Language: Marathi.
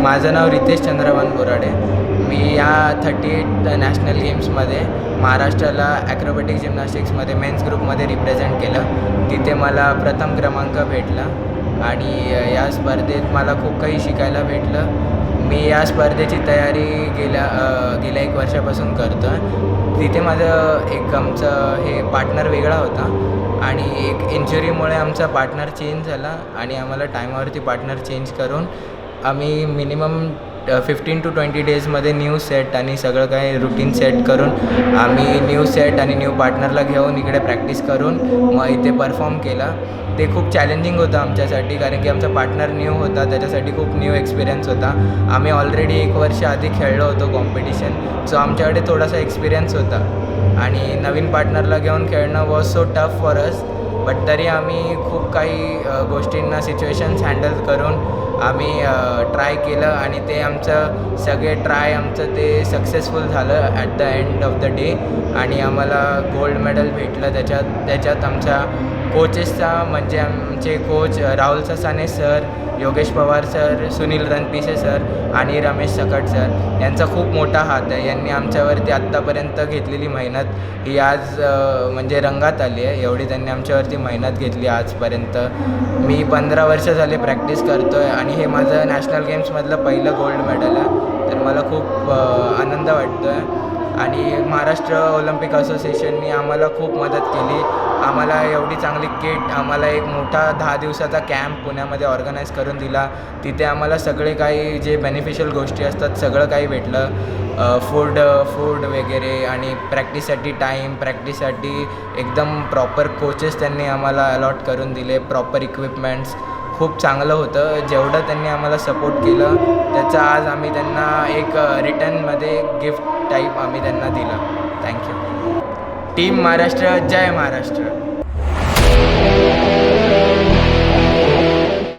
माझं नाव रितेश चंद्रभान बोराडे. मी या 38 नॅशनल गेम्समध्ये महाराष्ट्राला ॲक्रोबॅटिक जिम्नॅस्टिक्समध्ये मेन्स ग्रुपमध्ये रिप्रेझेंट केलं. तिथे मला प्रथम क्रमांक भेटला आणि या स्पर्धेत मला खूप काही शिकायला भेटलं. मी या स्पर्धेची तयारी गेल्या 1 वर्षापासून करतो आहे. तिथे माझं आमचं हे पार्टनर वेगळा होता आणि एक इंजुरीमुळे आमचा पार्टनर चेंज झाला आणि आम्हाला टायमावरती पार्टनर चेंज करून आम्ही मिनिमम 15 to 20 डेजमध्ये न्यू सेट आणि सगळं काही रुटीन सेट करून आम्ही न्यू सेट आणि न्यू पार्टनरला घेऊन इकडे प्रॅक्टिस करून मग इथे परफॉर्म केला. ते खूप चॅलेंजिंग होतं आमच्यासाठी, कारण की आमचा पार्टनर न्यू होता, त्याच्यासाठी खूप न्यू एक्सपिरियन्स होता. आम्ही ऑलरेडी 1 वर्ष आधी खेळलो होतो कॉम्पिटिशन, सो आमच्याकडे थोडासा एक्सपिरियन्स होता आणि नवीन पार्टनरला घेऊन खेळणं was so tough for us. But तरी आम्ही खूप काही गोष्टींना सिच्युएशन्स हँडल करून आम्ही ट्राय केलं आणि ते आमचं सगळे आमचं ते सक्सेसफुल झालं at the end of the day आणि आम्हाला गोल्ड मेडल भेटलं. त्याच्यात आमच्या कोचेसचा म्हणजे आमचे coach Rahul Sasane sir, Yogesh Pawar sir, Sunil Ranpise sir आणि रमेश सकट सर यांचा खूप मोठा हात आहे. यांनी आमच्यावरती आत्तापर्यंत घेतलेली मेहनत ही आज म्हणजे रंगात आली आहे. एवढी त्यांनी आमच्यावरती मेहनत घेतली आजपर्यंत. मी 15 वर्ष झाले प्रॅक्टिस करतो आहे आणि हे माझं नॅशनल गेम्समधलं पहिलं गोल्ड मेडल आहे. तर मला खूप आनंद वाटतो आहे आणि महाराष्ट्र ऑलिम्पिक असोसिएशननी आम्हाला खूप मदत केली. आम्हाला एवढी चांगली किट, आम्हाला एक मोठा 10 दिवसाचा कॅम्प पुण्यामध्ये ऑर्गनाईज करून दिला. तिथे आम्हाला सगळे काही जे बेनिफिशियल गोष्टी असतात सगळं काही भेटलं. फूड वगैरे आणि प्रॅक्टिससाठी टाईम, प्रॅक्टिससाठी एकदम प्रॉपर कोचेस त्यांनी आम्हाला अलॉट करून दिले, प्रॉपर इक्विपमेंट्स. खूप चांगलं होतं. जेवढं त्यांनी आम्हाला सपोर्ट केलं त्याचा आज आम्ही त्यांना एक रिटर्नमध्ये गिफ्ट टाईप आम्ही त्यांना दिलं. थँक्यू. टीम महाराष्ट्र, जय महाराष्ट्र.